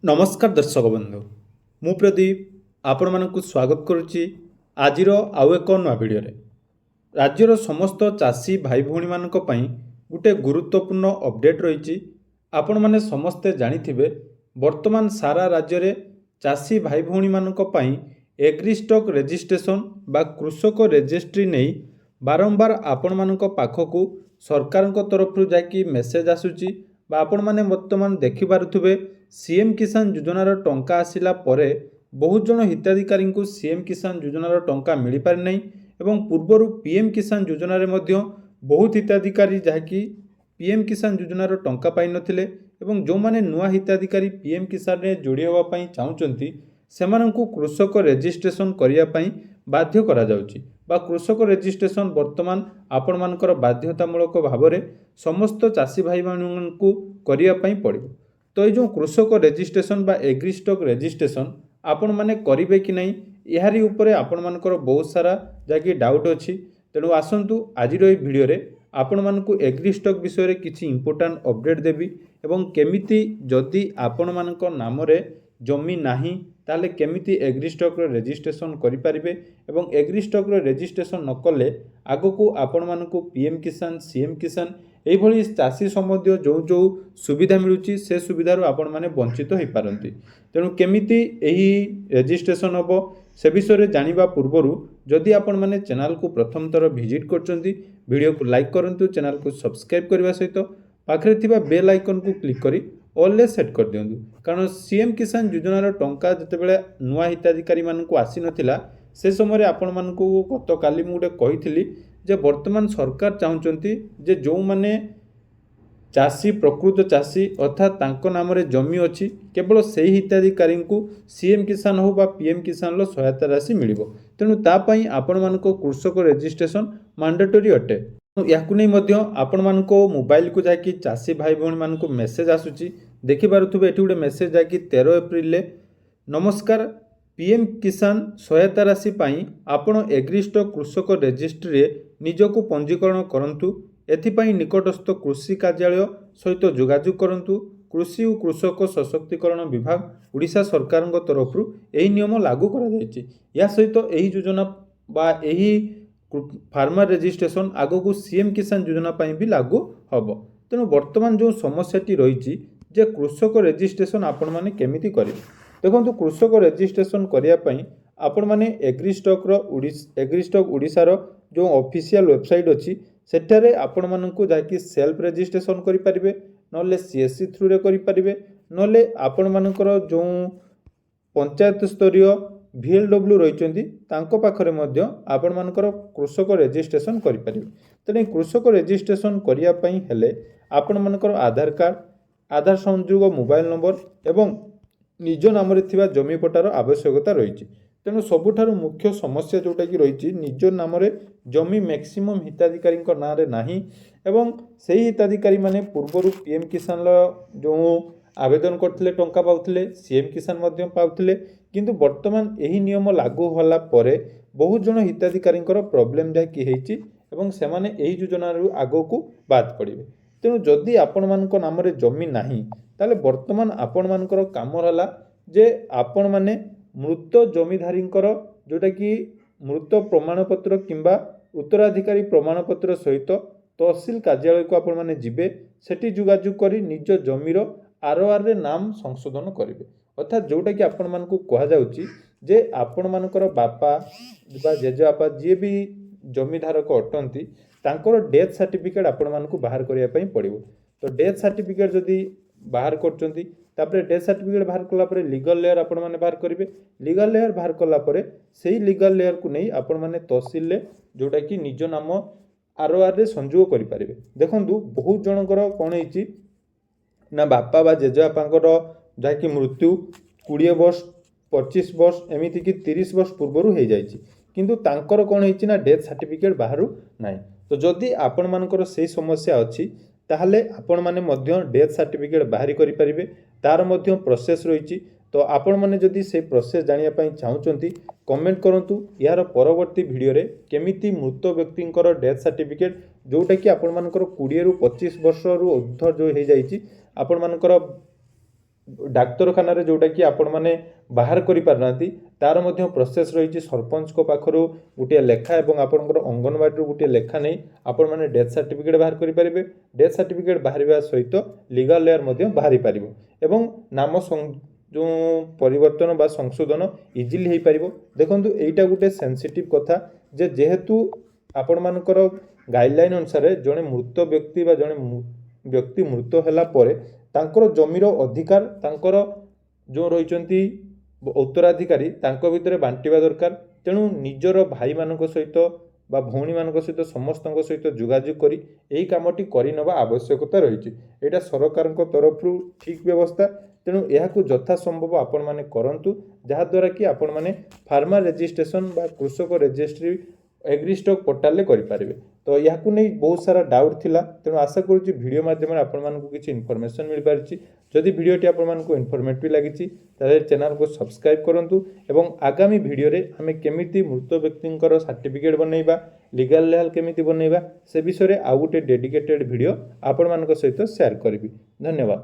नमस्कार दर्शक बंधु मु प्रदीप आपण मानक स्वागत करुच्ची आजिर आउ एक नवा भिडियो राज्यर समस्त चाषी भाई भौणी मानक पई गोटे गुरुत्वपूर्ण अपडेट रही आपण माने समस्ते जानिथिबे वर्तमान सारा राज्य रे चाषी भाई भौणी मानक पई एग्रीस्टॉक रजिस्ट्रेशन बा कृषक रजिस्ट्री नहीं बारंबार आपण मानक पाखकु सरकार तरफ जाकि मेसेज आसुची बा आपण माने वर्तमान देखि पारुथुबे सीएम किसान योजनार टंका आसिला परे बहुत जन हिताधिकारी को सीएम किसान योजनार टंका मिल पारि नहीं एवं पूर्वर पीएम किसान योजनार मध्य बहुत हिताधिकारी जहाँकि पीएम किसान योजनार टंका पाई नथिले एवं जो माने नुआ हिताधिकारी पीएम किसान रे जोड़ी होवा पई चाहुचंती सेमानंकु कृषक रजिस्ट्रेशन करिया पई बाध्य करा जाउची बा कृषक रजिस्ट्रेशन वर्तमान आपण मानकर बाध्यतामूलक भाव में समस्त चाषी भाई मानू करिया पई पड़िबो। तो ये जो कृषक रजिस्ट्रेशन बा एग्रीस्टॉक रजिस्ट्रेशन आपण माने करिवे कि नहीं यारी उपरे आपण मानकर बहुत सारा जाकि डाउट अछि। तेणु आसंतु आजिर ए भिडियो रे आपण मानकु एग्रीस्टॉक विषय रे किछि इंपोर्टेंट अपडेट देबी एवं केमिति जदि आपण मानक नाम रे जमी नाही ताले केमिति एग्रीस्टॉक रजिस्ट्रेशन करि परिबे एवं एग्रीस्टॉक रजिस्ट्रेशन न कले आगको आपण मानकु पीएम किसान सीएम किसान एई भली चाषी संबंधी जो जो सुविधा मिलुची से सुविधार आपण माने वंचित होई पारंती। तेणु केमिति एही रजिस्ट्रेशन होबो से विषय जानिबा पूर्वरु जदि आपण माने चैनल को प्रथम थर विजिट करचंती वीडियो को लाइक करंतु चैनल को सब्सक्राइब करबा सहित पाखरे थिबा बेल आइकन को क्लिक करी ऑल सेट कर दियंतु कारण सीएम किसान योजनार टंका जतेबेले नुआ हिताधिकारी मानकु आसी नथिला से समय आपण मानकु गत काली मु गोटे कहिथिली जे वर्तमान सरकार चाहुचंती जे जो माने चाषी प्रकृत चाषी अर्थात तांको नाम रे जमी अछि केवल सेही हिताधिकारी को सीएम किसान हो बा पीएम किसान लो सहायता राशि मिलिबो। तेणु ता पई आपण मानको कृषक रजिस्ट्रेशन मैंडेटरी अटे। याकु नै मध्य आपण मानको मोबाइल को जाकि चाषी भाई भौणी मानको मेसेज आसुची देखि पारुथुबे एठी गोटे मेसेज जाकि 13 एप्रिल ले नमस्कार पीएम किसान सहायता राशि पाई आपण एग्रीस्टॉक कृषक रजिस्ट्री रे निजको पंजीकरण करंतु एथिपाई निकटस्थ कृषि कार्यालय सहित जोगाजोग करंतु कृषि और कृषक सशक्तिकरण विभाग ओडिशा सरकार तरफ यही नियम लागू करा जायछि। या सहित यही योजना बा यही फार्मर रजिस्ट्रेशन आगो को सीएम किसान योजना पाई भी लागू हबो। तेणु वर्तमान जो समस्याटी रही जे कृषक रजिस्ट्रेशन आपण माने केमिति करिवे देखंतु कृषक रजिस्ट्रेशन करिया पई आपण माने एग्रीस्टॉक ओडिशा रो जो ऑफिशियल वेबसाइट अछि सेठारे आपण मानकु जाकि सेल्फ रजिस्ट्रेशन करि परिबे नले सीएससी थ्रू रे करि परिबे नले आपण मानकर जो पंचायत स्तरीय VLW रहिचंती तांको पाखरे मध्य आपण मानकर कृषक रजिस्ट्रेशन करि परिबे। तने कृषक रजिस्ट्रेशन करिया पई हेले आपण मानकर आधार कार्ड आधार संयोग मोबाइल नंबर एवं निज नाम रे थिबा जमी पट्टार आवश्यकता रही। तेणु सबुठारु मुख्य समस्या जोटा कि रही निज नाम रे जमी मैक्सिमम हिताधिकारी ना रे नाही एवं सेही हिताधिकारी माने पूर्वर पीएम किसान जो आवेदन करथिले टंका पाउथिले सीएम किसान मध्य पाउथिले किंतु वर्तमान यही नियम लागू होला परे बहुत जन हिताधिकारी प्रॉब्लम जा कि हेछि एवं सेमाने एही योजना रु आगो को बाद पड़िबे। तेणु जदि आपण मानक नाम रे जमी नाही ताले वर्तमान आपण मानकर काम हला जे आपण माने मृत जमीधारी जोटा कि मृत प्रमाणपत्र किंबा उत्तराधिकारी प्रमाणपत्र सहित तहसील कार्यालय को आपण माने जिबे सेठी जोगाजोग करी निज जमीर आरओआर रे नाम संशोधन करिवे। अर्थात जोटा कि आपण मानकु कहा जाउची जे आपण मानकर बापा बा जेजेबापा जे भी जमीधारक अटंती तांकर डेथ सर्टिफिकेट आपण मानकु बाहर करिया पई पड़िबो। तो डेथ सर्टिफिकेट जदि बाहर करचंती तापरे डेथ सर्टिफिकेट बाहर कला परे लीगल लेयर आपण माने बाहर करिवे। लीगल लेयर बाहर कला परे सेही लीगल लेयर को नहीं आपण माने तहसील ले जोटा कि निज नाम आरओआर रे संयोग करि पारिबे। देखंतु बहुत जनकर कोन हेची ना बापा बा जेजेबापांकर जाकि मृत्यु 20 वर्ष 25 वर्ष एमिति कि 30 वर्ष पूर्व हो जाइछि किंतु तांकर कोन हेची ना डेथ सर्टिफिकेट बाहरु नाही। तो जदि आपण मानकर सेही समस्या अछि ताहले आपण माने मध्य डेथ सर्टिफिकेट बाहरी करि परिबे तार मध्य प्रोसेस रही। तो आपण माने जदि से प्रोसेस जानिया पई चाहुचंती कमेंट करंतु यार परवर्ती वीडियो रे केमिति मृत व्यक्तिंकर डेथ सर्टिफिकेट जोटा कि आपण मानकर 20 रु 25 वर्ष रु ऊर्ध्व जो हे जाइछि आपण मानकर ଡାକ୍ତରଖାନାରେ ଯେଉଁଟାକି ଆପଣମାନେ ବାହାର କରିପାରୁନାହାନ୍ତି ତାର ମଧ୍ୟ ପ୍ରୋସେସ୍ ରହିଛି। ସରପଞ୍ଚଙ୍କ ପାଖରୁ ଗୋଟିଏ ଲେଖା ଏବଂ ଆପଣଙ୍କର ଅଙ୍ଗନବାଡ଼ିରୁ ଗୋଟିଏ ଲେଖା ନେଇ ଆପଣମାନେ ଡେଥ୍ ସାର୍ଟିଫିକେଟ୍ ବାହାର କରିପାରିବେ। ଡେଥ୍ ସାର୍ଟିଫିକେଟ୍ ବାହାରିବା ସହିତ ଲିଗାଲ୍ ଲେୟାର ମଧ୍ୟ ବାହାରି ପାରିବ ଏବଂ ନାମ ଯେଉଁ ପରିବର୍ତ୍ତନ ବା ସଂଶୋଧନ ଇଜିଲି ହେଇପାରିବ। ଦେଖନ୍ତୁ ଏଇଟା ଗୋଟେ ସେନ୍ସିଟିଭ୍ କଥା ଯେ ଯେହେତୁ ଆପଣମାନଙ୍କର ଗାଇଡ଼ଲାଇନ୍ ଅନୁସାରେ ଜଣେ ମୃତ ବ୍ୟକ୍ତି ବା ଜଣେ ବ୍ୟକ୍ତି ମୃତ ହେଲା ପରେ ତାଙ୍କର ଜମିର ଅଧିକାର ତାଙ୍କର ଯେଉଁ ରହିଛନ୍ତି ଉତ୍ତରାଧିକାରୀ ତାଙ୍କ ଭିତରେ ବାଣ୍ଟିବା ଦରକାର। ତେଣୁ ନିଜର ଭାଇମାନଙ୍କ ସହିତ ବା ଭଉଣୀମାନଙ୍କ ସହିତ ସମସ୍ତଙ୍କ ସହିତ ଯୋଗାଯୋଗ କରି ଏହି କାମଟି କରିନେବା ଆବଶ୍ୟକତା ରହିଛି। ଏଇଟା ସରକାରଙ୍କ ତରଫରୁ ଠିକ୍ ବ୍ୟବସ୍ଥା। ତେଣୁ ଏହାକୁ ଯଥାସମ୍ଭବ ଆପଣମାନେ କରନ୍ତୁ, ଯାହାଦ୍ୱାରା କି ଆପଣମାନେ ଫାର୍ମର ରେଜିଷ୍ଟ୍ରେସନ୍ ବା କୃଷକ ରେଜିଷ୍ଟ୍ରି ଏଗ୍ରିଷ୍ଟକ୍ ପୋର୍ଟାଲରେ କରିପାରିବେ। ତ ଏହାକୁ ନେଇ ବହୁତ ସାରା ଡାଉଟ୍ ଥିଲା, ତେଣୁ ଆଶା କରୁଛି ଭିଡ଼ିଓ ମାଧ୍ୟମରେ ଆପଣମାନଙ୍କୁ କିଛି ଇନଫର୍ମେସନ୍ ମିଳିପାରିଛି। ଯଦି ଭିଡ଼ିଓଟି ଆପଣମାନଙ୍କୁ ଇନଫର୍ମେଟିଭ୍ ଲାଗିଛି ତାହେଲେ ଚ୍ୟାନେଲକୁ ସବସ୍କ୍ରାଇବ୍ କରନ୍ତୁ ଏବଂ ଆଗାମୀ ଭିଡ଼ିଓରେ ଆମେ କେମିତି ମୃତ ବ୍ୟକ୍ତିଙ୍କର ସାର୍ଟିଫିକେଟ୍ ବନେଇବା, ଲିଗାଲ୍ ଲେହାଲ କେମିତି ବନେଇବା ସେ ବିଷୟରେ ଆଉ ଗୋଟେ ଡେଡିକେଟେଡ୍ ଭିଡ଼ିଓ ଆପଣମାନଙ୍କ ସହିତ ସେୟାର କରିବି। ଧନ୍ୟବାଦ।